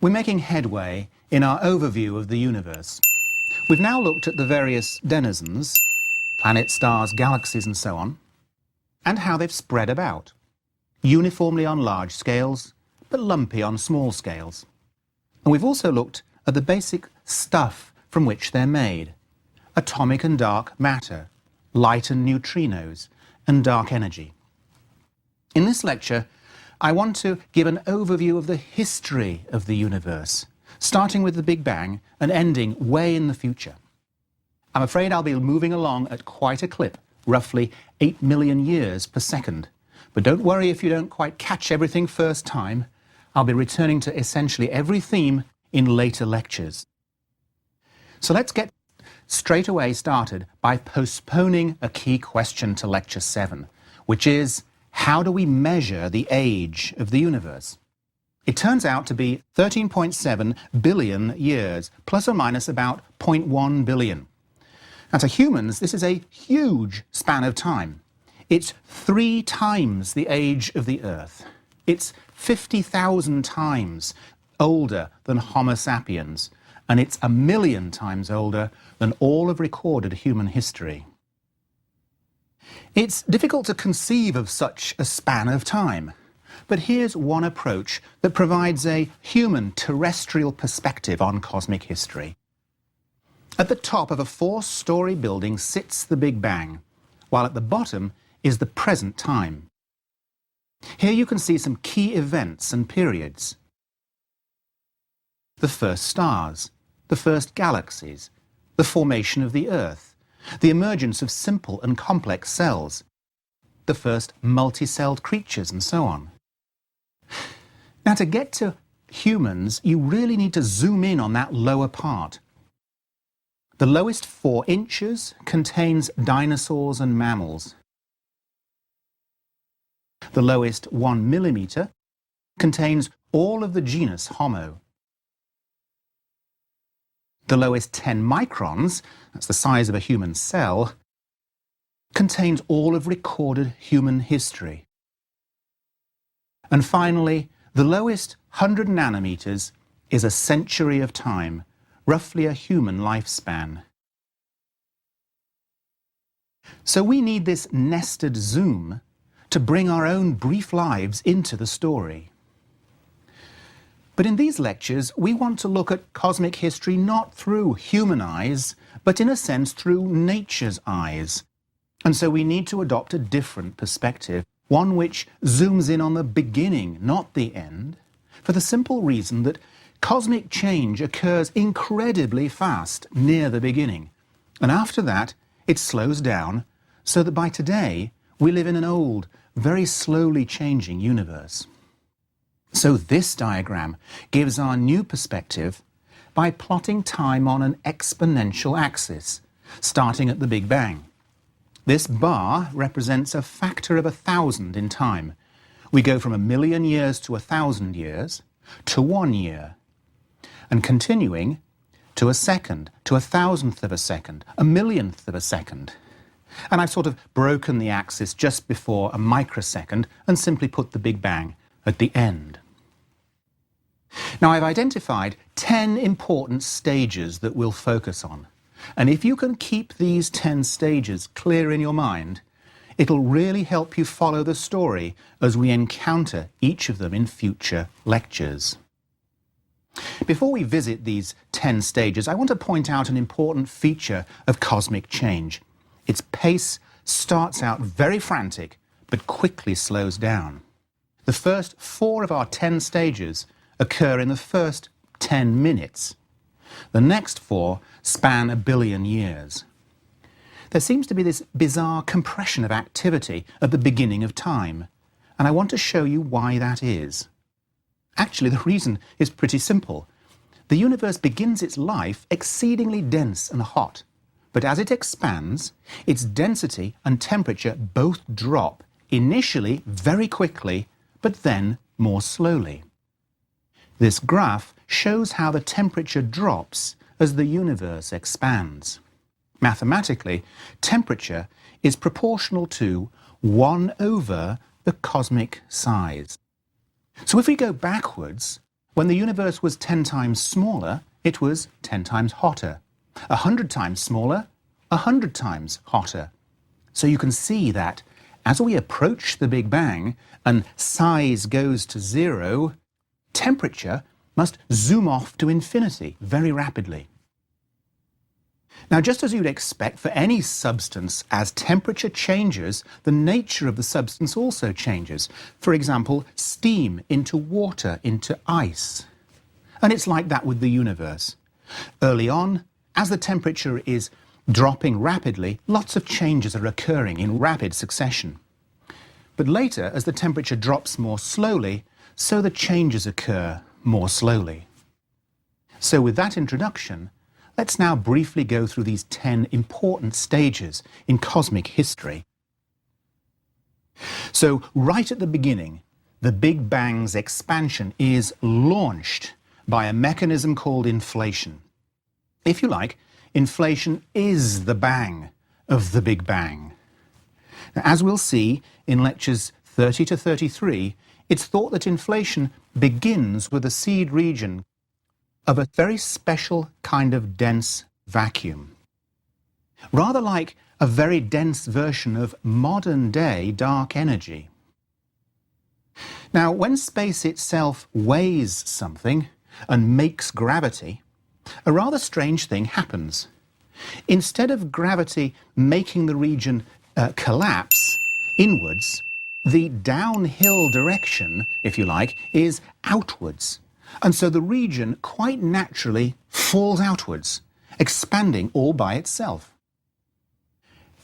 We're making headway in our overview of the universe. We've now looked at the various denizens, planets, stars, galaxies and so on, and how they've spread about, uniformly on large scales, but lumpy on small scales. And we've also looked at the basic stuff from which they're made: atomic and dark matter, light and neutrinos, and dark energy. In this lecture, I want to give an overview of the history of the universe, starting with the Big Bang and ending way in the future. I'm afraid I'll be moving along at quite a clip, roughly 8 million years per second. But don't worry if you don't quite catch everything first time. I'll be returning to essentially every theme in later lectures. So let's get straight away started by postponing a key question to Lecture 7, which is, how do we measure the age of the universe? It turns out to be 13.7 billion years, plus or minus about 0.1 billion. Now, to humans, this is a huge span of time. It's 3 times the age of the Earth. It's 50,000 times older than Homo sapiens, and it's 1 million times older than all of recorded human history. It's difficult to conceive of such a span of time, but here's one approach that provides a human terrestrial perspective on cosmic history. At the top of a 4-story building sits the Big Bang, while at the bottom is the present time. Here you can see some key events and periods: the first stars, the first galaxies, the formation of the Earth, the emergence of simple and complex cells, the first multi-celled creatures, and so on. Now, to get to humans, you really need to zoom in on that lower part. The lowest 4 inches contains dinosaurs and mammals. The lowest 1 millimeter contains all of the genus Homo. The lowest 10 microns, that's the size of a human cell, contains all of recorded human history. And finally, the lowest 100 nanometers is a century of time, roughly a human lifespan. So we need this nested zoom to bring our own brief lives into the story. But in these lectures, we want to look at cosmic history not through human eyes, but in a sense through nature's eyes. And so we need to adopt a different perspective, one which zooms in on the beginning, not the end, for the simple reason that cosmic change occurs incredibly fast near the beginning. And after that, it slows down, so that by today, we live in an old, very slowly changing universe. So this diagram gives our new perspective by plotting time on an exponential axis, starting at the Big Bang. This bar represents a factor of 1,000 in time. We go from 1 million years to 1,000 years to 1 year, and continuing to a second, to 1,000th of a second, 1,000,000th of a second. And I've sort of broken the axis just before a microsecond and simply put the Big Bang at the end. Now, I've identified 10 important stages that we'll focus on. And if you can keep these 10 stages clear in your mind, it'll really help you follow the story as we encounter each of them in future lectures. Before we visit these 10 stages, I want to point out an important feature of cosmic change. Its pace starts out very frantic, but quickly slows down. The first 4 of our 10 stages occur in the first 10 minutes. The next 4 span 1 billion years. There seems to be this bizarre compression of activity at the beginning of time, and I want to show you why that is. Actually, the reason is pretty simple. The universe begins its life exceedingly dense and hot, but as it expands, its density and temperature both drop, initially very quickly, but then more slowly. This graph shows how the temperature drops as the universe expands. Mathematically, temperature is proportional to 1 over the cosmic size. So if we go backwards, When the universe was 10 times smaller, it was 10 times hotter. 100 times smaller, 100 times hotter. So you can see that as we approach the Big Bang and size goes to zero, temperature must zoom off to infinity very rapidly. Now, just as you'd expect for any substance, as temperature changes, the nature of the substance also changes. For example, steam into water, into ice. And it's like that with the universe. Early on, as the temperature is dropping rapidly, lots of changes are occurring in rapid succession. But later, as the temperature drops more slowly, so the changes occur more slowly. So with that introduction, let's now briefly go through these 10 important stages in cosmic history. So right at the beginning, the Big Bang's expansion is launched by a mechanism called inflation. If you like, inflation is the bang of the Big Bang. Now, as we'll see in lectures 30 to 33, it's thought that inflation begins with a seed region of a very special kind of dense vacuum. Rather like a very dense version of modern-day dark energy. Now, when space itself weighs something and makes gravity, a rather strange thing happens. Instead of gravity making the region collapse inwards, the downhill direction, if you like, is outwards. And so the region quite naturally falls outwards, expanding all by itself.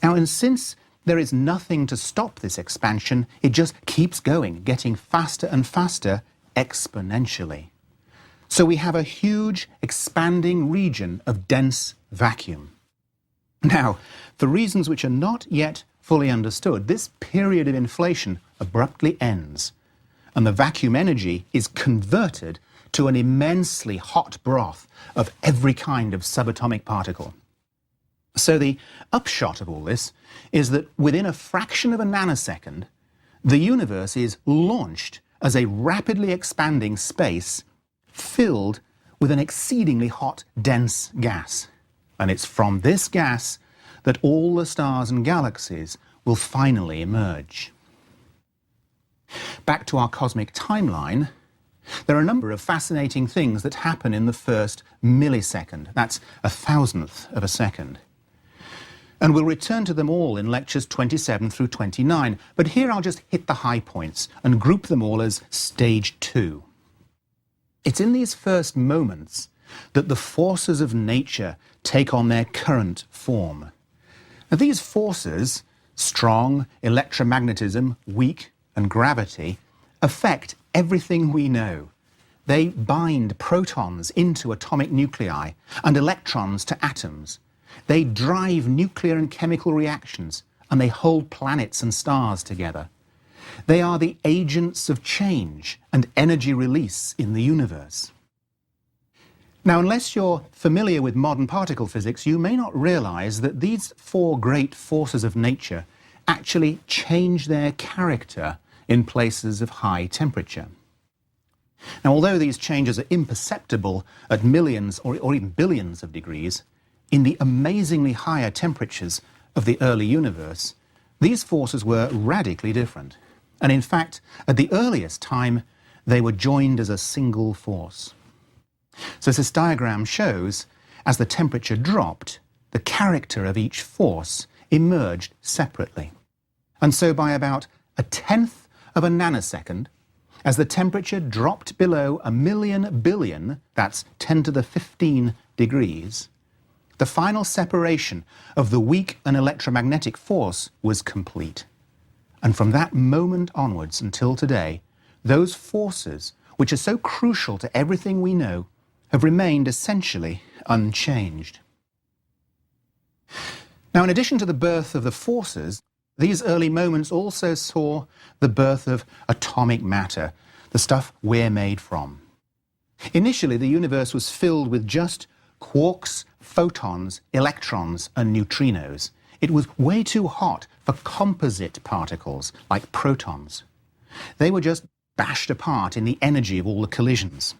Now, and since there is nothing to stop this expansion, it just keeps going, getting faster and faster exponentially. So we have a huge expanding region of dense vacuum. Now, for reasons which are not yet fully understood, this period of inflation abruptly ends, and the vacuum energy is converted to an immensely hot broth of every kind of subatomic particle. So the upshot of all this is that within a fraction of a nanosecond, the universe is launched as a rapidly expanding space filled with an exceedingly hot, dense gas. And it's from this gas that all the stars and galaxies will finally emerge. Back to our cosmic timeline, there are a number of fascinating things that happen in the first millisecond. That's 1,000th of a second. And we'll return to them all in lectures 27 through 29, but here I'll just hit the high points and group them all as stage 2. It's in these first moments that the forces of nature take on their current form. Now, these forces, strong, electromagnetism, weak, and gravity, affect everything we know. They bind protons into atomic nuclei and electrons to atoms. They drive nuclear and chemical reactions, and they hold planets and stars together. They are the agents of change and energy release in the universe. Now, unless you're familiar with modern particle physics, you may not realize that these 4 great forces of nature actually change their character in places of high temperature. Now, although these changes are imperceptible at millions or even billions of degrees, in the amazingly higher temperatures of the early universe, these forces were radically different. And in fact, at the earliest time, they were joined as a single force. So as this diagram shows, as the temperature dropped, the character of each force emerged separately. And so by about 1/10 of a nanosecond, as the temperature dropped below 1,000,000 billion, that's 10 to the 15 degrees, the final separation of the weak and electromagnetic force was complete. And from that moment onwards until today, those forces, which are so crucial to everything we know, have remained essentially unchanged. Now, in addition to the birth of the forces, these early moments also saw the birth of atomic matter, the stuff we're made from. Initially, the universe was filled with just quarks, photons, electrons, and neutrinos. It was way too hot for composite particles like protons. They were just bashed apart in the energy of all the collisions.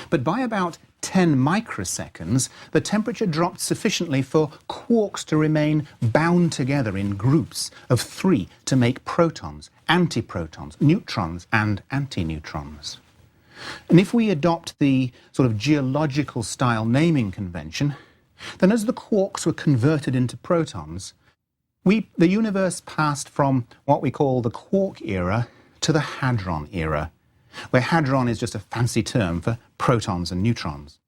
But by about 10 microseconds, the temperature dropped sufficiently for quarks to remain bound together in groups of 3 to make protons, antiprotons, neutrons, and antineutrons. And if we adopt the sort of geological style naming convention, then as the quarks were converted into protons, the universe passed from what we call the quark era to the hadron era, where hadron is just a fancy term for protons and neutrons.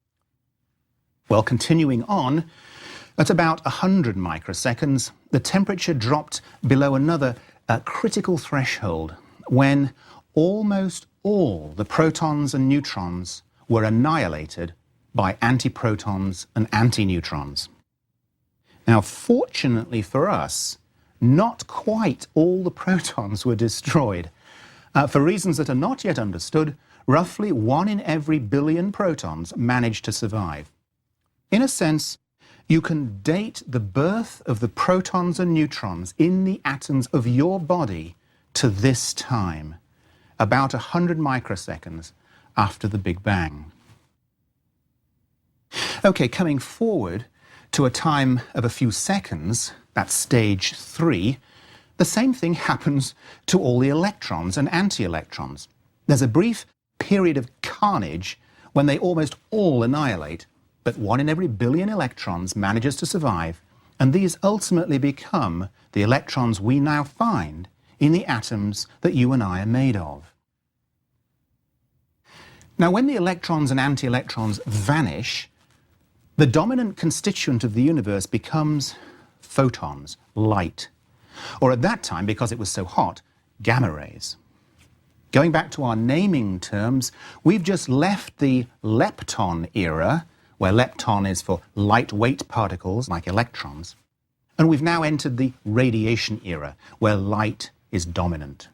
Well, continuing on, at about 100 microseconds, the temperature dropped below another critical threshold when almost all the protons and neutrons were annihilated by antiprotons and antineutrons. Now, fortunately for us, not quite all the protons were destroyed. For reasons that are not yet understood, roughly 1 in every billion protons managed to survive. In a sense, you can date the birth of the protons and neutrons in the atoms of your body to this time, about 100 microseconds after the Big Bang. Okay, coming forward to a time of a few seconds, that's stage 3, the same thing happens to all the electrons and anti-electrons. There's a brief period of carnage when they almost all annihilate, but 1 in every billion electrons manages to survive, and these ultimately become the electrons we now find in the atoms that you and I are made of. Now, when the electrons and anti-electrons vanish, the dominant constituent of the universe becomes photons, light. Or at that time, because it was so hot, gamma rays. Going back to our naming terms, we've just left the lepton era, where lepton is for lightweight particles like electrons, and we've now entered the radiation era, where light is dominant.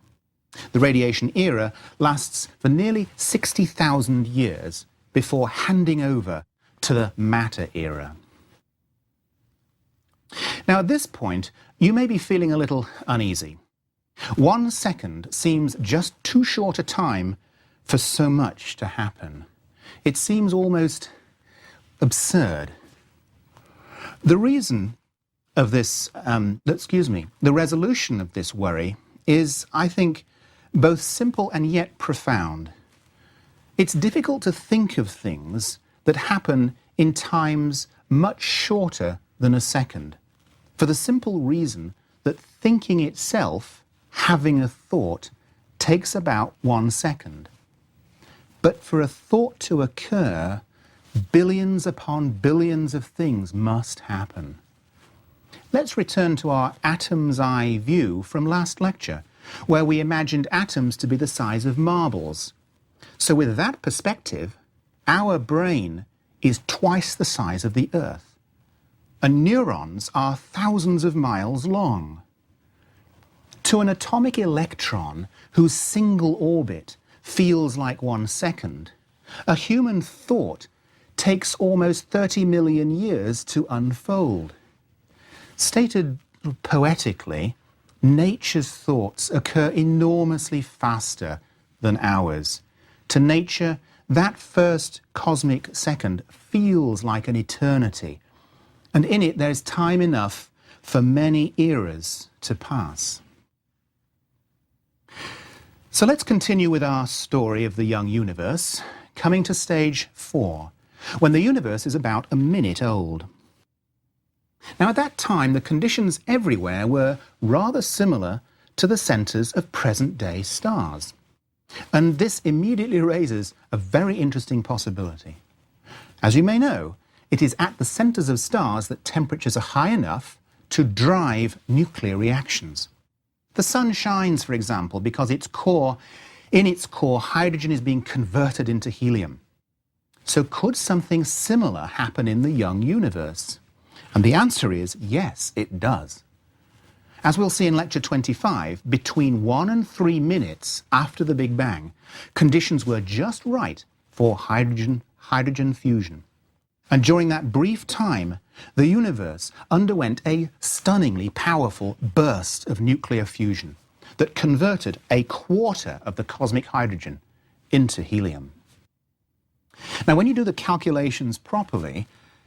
The radiation era lasts for nearly 60,000 years before handing over to the matter era. Now, at this point, you may be feeling a little uneasy. 1 second seems just too short a time for so much to happen. It seems almost absurd. The reason of this, the resolution of this worry is, I think, both simple and yet profound. It's difficult to think of things that happen in times much shorter than a second, for the simple reason that thinking itself, having a thought, takes about 1 second. But for a thought to occur, billions upon billions of things must happen. Let's return to our atom's eye view from last lecture, where we imagined atoms to be the size of marbles. So with that perspective, our brain is twice the size of the Earth, and neurons are thousands of miles long. To an atomic electron whose single orbit feels like 1 second, a human thought takes almost 30 million years to unfold. Stated poetically, nature's thoughts occur enormously faster than ours. To nature, that first cosmic second feels like an eternity, and in it there's time enough for many eras to pass. So let's continue with our story of the young universe, coming to stage 4, when the universe is about a minute old. Now, at that time, the conditions everywhere were rather similar to the centres of present-day stars. And this immediately raises a very interesting possibility. As you may know, it is at the centres of stars that temperatures are high enough to drive nuclear reactions. The sun shines, for example, because in its core, hydrogen is being converted into helium. So could something similar happen in the young universe? And the answer is yes, it does. As we'll see in Lecture 25, between 1 and 3 minutes after the Big Bang, conditions were just right for hydrogen fusion. And during that brief time, the universe underwent a stunningly powerful burst of nuclear fusion that converted 1/4 of the cosmic hydrogen into helium. Now, when you do the calculations properly,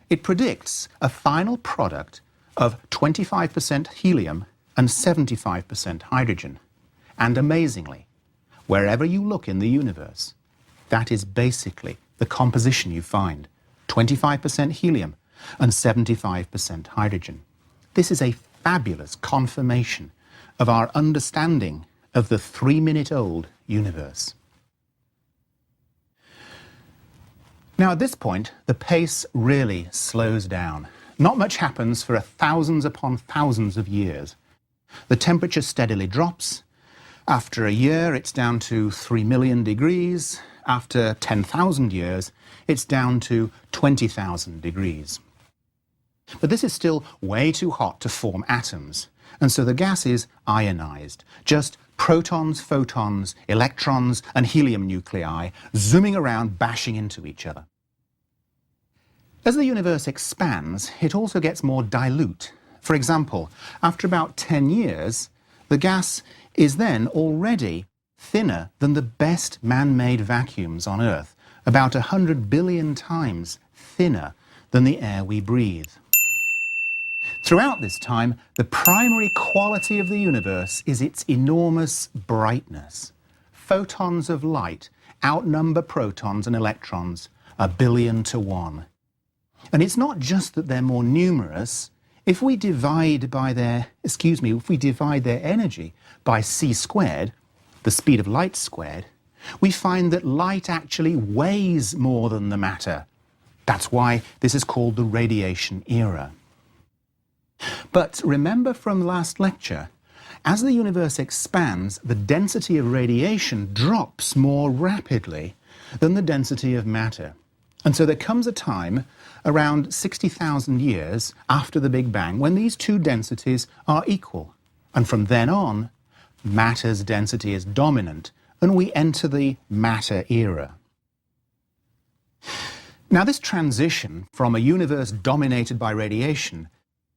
it predicts a final product of 25% helium and 75% hydrogen. And amazingly, wherever you look in the universe, that is basically the composition you find. 25% helium and 75% hydrogen. This is a fabulous confirmation of our understanding of the 3-minute-old universe. Now, at this point, the pace really slows down. Not much happens for thousands upon thousands of years. The temperature steadily drops. After a year, it's down to 3 million degrees. After 10,000 years, it's down to 20,000 degrees. But this is still way too hot to form atoms, and so the gas is ionized. Just protons, photons, electrons, and helium nuclei zooming around, bashing into each other. As the universe expands, it also gets more dilute. For example, after about 10 years, the gas is then already thinner than the best man-made vacuums on Earth, about 100 billion times thinner than the air we breathe. Throughout this time, the primary quality of the universe is its enormous brightness. Photons of light outnumber protons and electrons 1 billion to 1. And it's not just that they're more numerous. If we divide their energy by c squared, the speed of light squared, we find that light actually weighs more than the matter. That's why this is called the radiation era. But remember from last lecture, as the universe expands, the density of radiation drops more rapidly than the density of matter. And so there comes a time around 60,000 years after the Big Bang when these two densities are equal. And from then on, matter's density is dominant, and we enter the matter era. Now, this transition from a universe dominated by radiation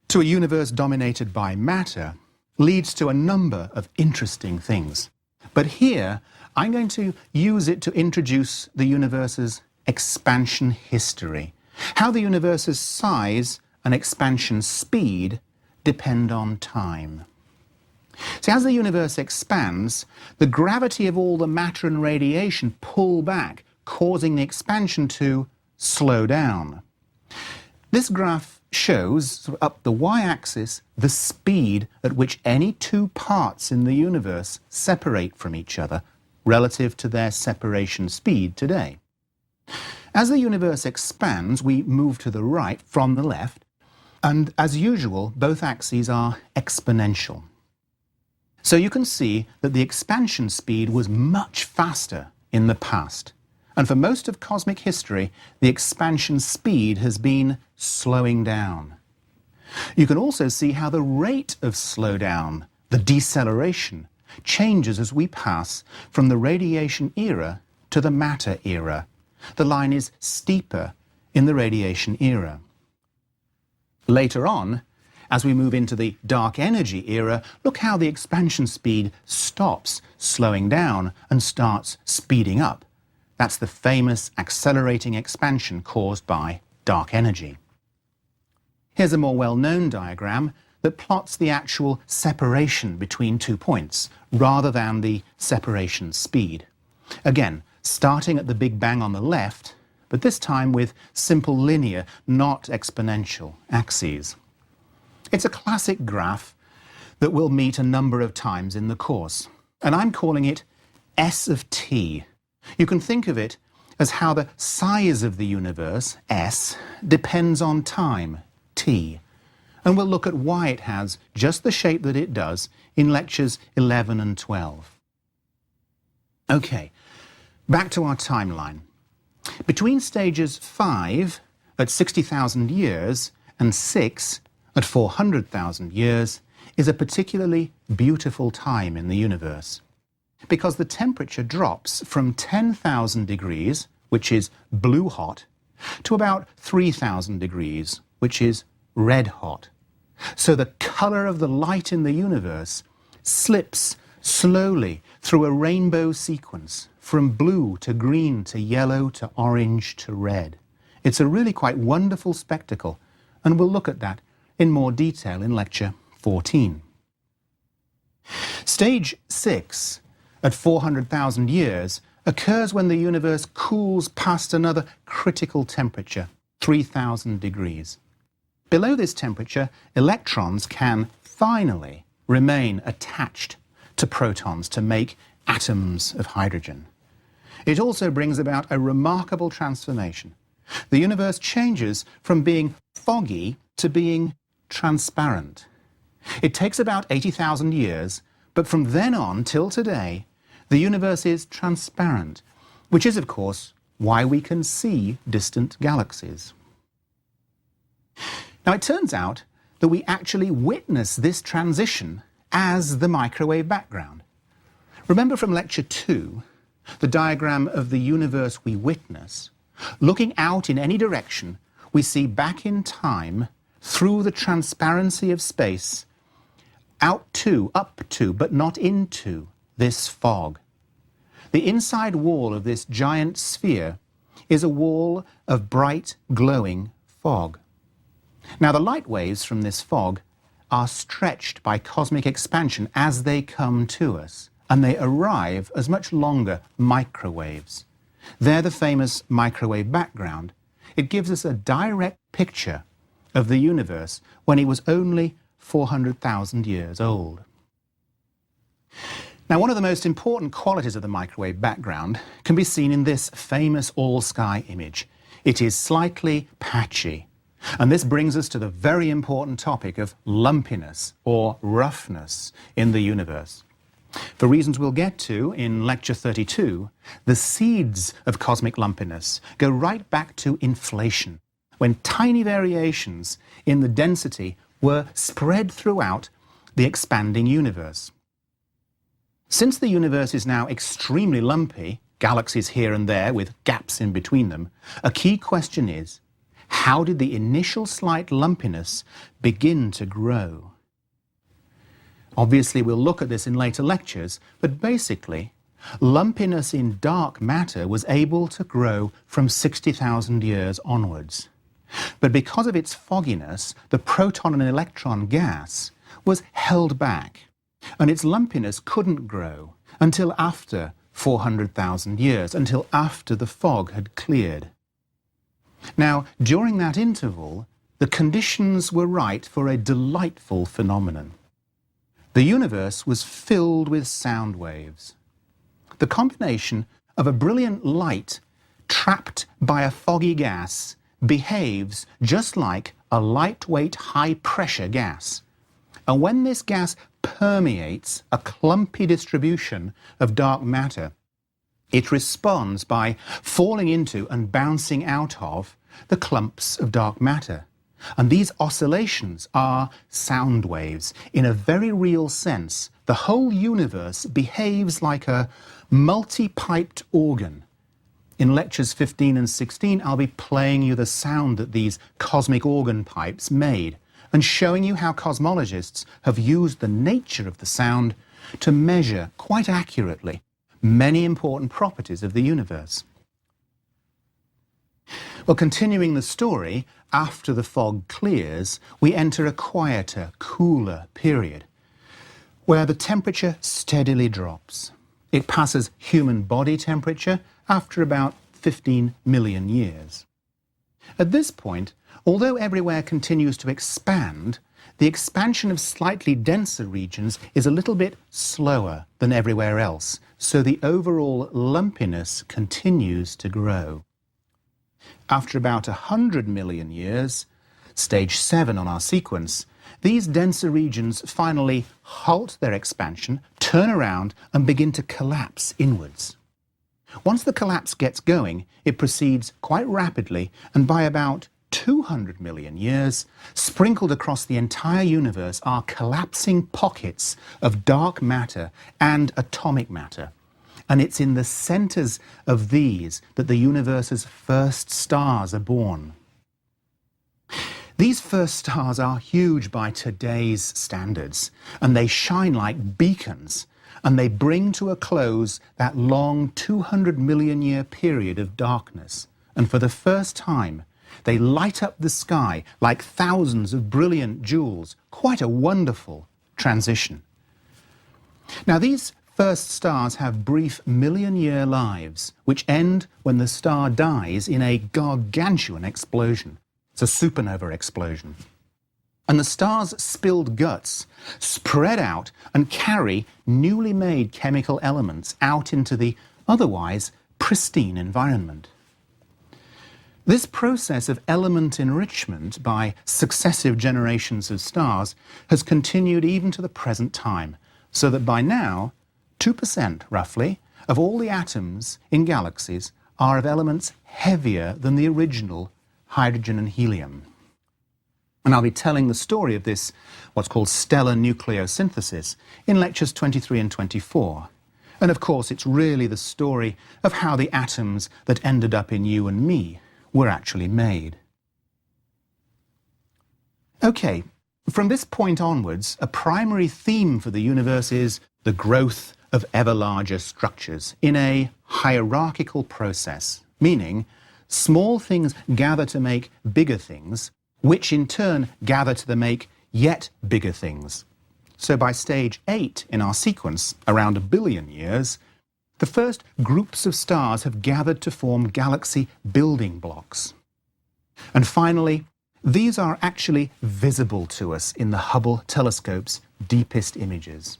to a universe dominated by matter leads to a number of interesting things. But here, I'm going to use it to introduce the universe's expansion history, how the universe's size and expansion speed depend on time. So as the universe expands, the gravity of all the matter and radiation pull back, causing the expansion to slow down. This graph shows, up the y-axis, the speed at which any two parts in the universe separate from each other relative to their separation speed today. As the universe expands, we move to the right from the left, and as usual, both axes are exponential. So you can see that the expansion speed was much faster in the past, and for most of cosmic history, the expansion speed has been slowing down. You can also see how the rate of slowdown, the deceleration, changes as we pass from the radiation era to the matter era. The line is steeper in the radiation era. Later on, as we move into the dark energy era, look how the expansion speed stops slowing down and starts speeding up. That's the famous accelerating expansion caused by dark energy. Here's a more well-known diagram that plots the actual separation between 2 points, rather than the separation speed. Again, starting at the Big Bang on the left, but this time with simple linear, not exponential axes. It's a classic graph that we'll meet a number of times in the course, and I'm calling it S of t. You can think of it as how the size of the universe, S, depends on time, t. And we'll look at why it has just the shape that it does in lectures 11 and 12. Okay, back to our timeline. Between stages 5 at 60,000 years and 6 at 400,000 years is a particularly beautiful time in the universe, because the temperature drops from 10,000 degrees, which is blue hot, to about 3,000 degrees, which is red hot. So the color of the light in the universe slips slowly through a rainbow sequence, from blue to green to yellow to orange to red. It's a really quite wonderful spectacle, and we'll look at that in more detail in lecture 14. Stage 6, at 400,000 years, occurs when the universe cools past another critical temperature, 3,000 degrees. Below this temperature, electrons can finally remain attached to protons to make atoms of hydrogen. It also brings about a remarkable transformation. The universe changes from being foggy to being transparent. It takes about 80,000 years, but from then on till today, the universe is transparent, which is, of course, why we can see distant galaxies. Now, it turns out that we actually witness this transition as the microwave background. Remember from lecture 2, the diagram of the universe we witness. Looking out in any direction, we see back in time, through the transparency of space, out to, up to, but not into this fog. The inside wall of this giant sphere is a wall of bright, glowing fog. Now, the light waves from this fog are stretched by cosmic expansion as they come to us, and they arrive as much longer microwaves. They're the famous microwave background. It gives us a direct picture of the universe when it was only 400,000 years old. Now, one of the most important qualities of the microwave background can be seen in this famous all-sky image. It is slightly patchy. And this brings us to the very important topic of lumpiness or roughness in the universe. For reasons we'll get to in lecture 32, the seeds of cosmic lumpiness go right back to inflation, when tiny variations in the density were spread throughout the expanding universe. Since the universe is now extremely lumpy, galaxies here and there with gaps in between them, a key question is, how did the initial slight lumpiness begin to grow? Obviously, we'll look at this in later lectures, but basically, lumpiness in dark matter was able to grow from 60,000 years onwards. But because of its fogginess, the proton and electron gas was held back, and its lumpiness couldn't grow until after 400,000 years, until after the fog had cleared. Now, during that interval, the conditions were right for a delightful phenomenon. The universe was filled with sound waves. The combination of a brilliant light trapped by a foggy gas behaves just like a lightweight, high-pressure gas. And when this gas permeates a clumpy distribution of dark matter, it responds by falling into and bouncing out of the clumps of dark matter. And these oscillations are sound waves. In a very real sense, the whole universe behaves like a multi-piped organ. In lectures 15 and 16, I'll be playing you the sound that these cosmic organ pipes made and showing you how cosmologists have used the nature of the sound to measure quite accurately many important properties of the universe. Well, continuing the story, after the fog clears, we enter a quieter, cooler period where the temperature steadily drops. It passes human body temperature after about 15 million years. At this point, although everywhere continues to expand, the expansion of slightly denser regions is a little bit slower than everywhere else, so the overall lumpiness continues to grow. After about 100 million years, stage 7 on our sequence, these denser regions finally halt their expansion, turn around and begin to collapse inwards. Once the collapse gets going, it proceeds quite rapidly, and by about 200 million years, sprinkled across the entire universe are collapsing pockets of dark matter and atomic matter. And it's in the centers of these that the universe's first stars are born. These first stars are huge by today's standards, and they shine like beacons. and they bring to a close that long 200 million year period of darkness. And for the first time, they light up the sky like thousands of brilliant jewels. Quite a wonderful transition. Now, these first stars have brief million-year lives, which end when the star dies in a gargantuan explosion. It's a supernova explosion. And the star's spilled guts spread out and carry newly made chemical elements out into the otherwise pristine environment. This process of element enrichment by successive generations of stars has continued even to the present time, so that by now, 2% roughly of all the atoms in galaxies are of elements heavier than the original hydrogen and helium. And I'll be telling the story of this, what's called stellar nucleosynthesis, in lectures 23 and 24. And of course, it's really the story of how the atoms that ended up in you and me were actually made. Okay, from this point onwards, a primary theme for the universe is the growth of ever larger structures in a hierarchical process, meaning small things gather to make bigger things, which in turn gather to make yet bigger things. So by stage 8 in our sequence, around 1 billion years, the first groups of stars have gathered to form galaxy building blocks. And finally, these are actually visible to us in the Hubble telescope's deepest images.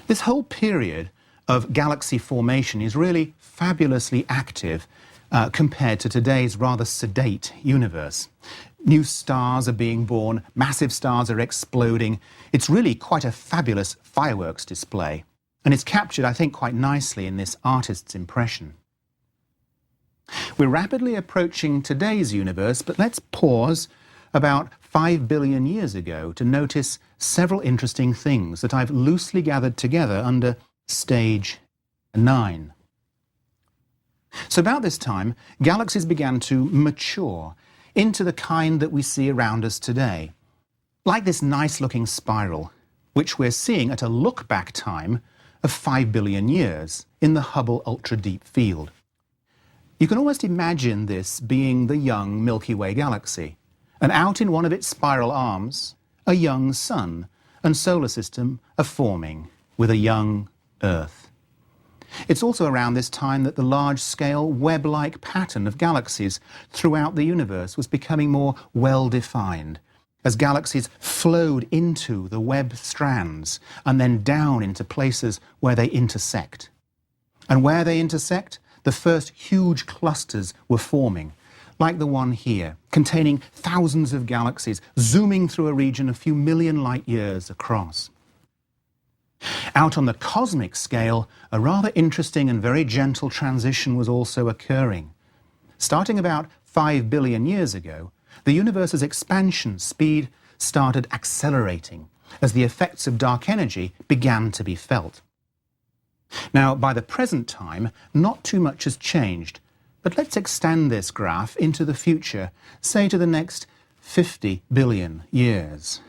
This whole period of galaxy formation is really fabulously active compared to today's rather sedate universe. New stars are being born, massive stars are exploding. It's really quite a fabulous fireworks display. And it's captured, I think, quite nicely in this artist's impression. We're rapidly approaching today's universe, but let's pause about 5 billion years ago to notice several interesting things that I've loosely gathered together under stage 9. So about this time, galaxies began to mature into the kind that we see around us today, like this nice-looking spiral, which we're seeing at a look-back time of 5 billion years in the Hubble ultra-deep field. You can almost imagine this being the young Milky Way galaxy, and out in one of its spiral arms, a young sun and solar system are forming with a young Earth. It's also around this time that the large-scale web-like pattern of galaxies throughout the universe was becoming more well-defined, as galaxies flowed into the web strands and then down into places where they intersect. And where they intersect, the first huge clusters were forming, like the one here, containing thousands of galaxies zooming through a region a few million light years across. Out on the cosmic scale, a rather interesting and very gentle transition was also occurring. Starting about 5 billion years ago, the universe's expansion speed started accelerating as the effects of dark energy began to be felt. Now, by the present time, not too much has changed, but let's extend this graph into the future, say to the next 50 billion years.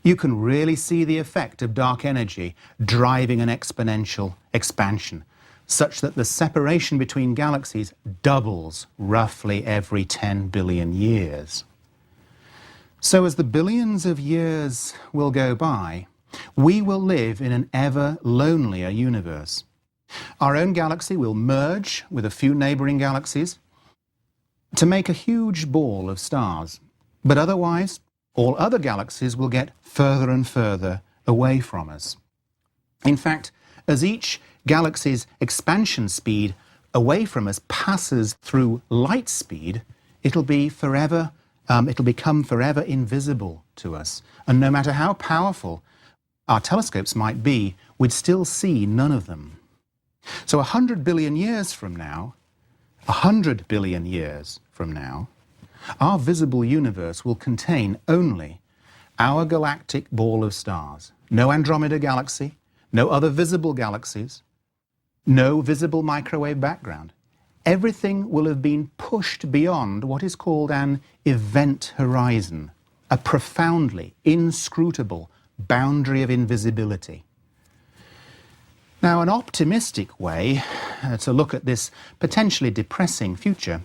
You can really see the effect of dark energy driving an exponential expansion, such that the separation between galaxies doubles roughly every 10 billion years. So as the billions of years will go by, we will live in an ever lonelier universe. Our own galaxy will merge with a few neighbouring galaxies to make a huge ball of stars, but otherwise all other galaxies will get further and further away from us. In fact, as each galaxy's expansion speed away from us passes through light speed, it'll become forever invisible to us. And no matter how powerful our telescopes might be, we'd still see none of them. So 100 billion years from now, 100 billion years from now, our visible universe will contain only our galactic ball of stars. No Andromeda galaxy, no other visible galaxies, no visible microwave background. Everything will have been pushed beyond what is called an event horizon, a profoundly inscrutable boundary of invisibility. Now, an optimistic way to look at this potentially depressing future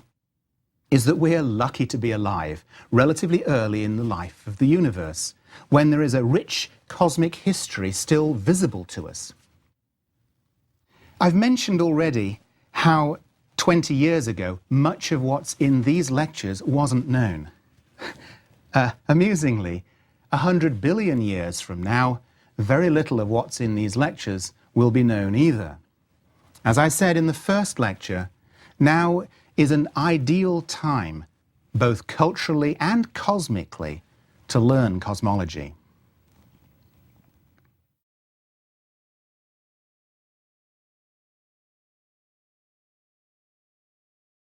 is that we're lucky to be alive relatively early in the life of the universe, when there is a rich cosmic history still visible to us. I've mentioned already how 20 years ago much of what's in these lectures wasn't known. Amusingly, 100 billion years from now, very little of what's in these lectures will be known either. As I said in the first lecture, now is an ideal time, both culturally and cosmically, to learn cosmology.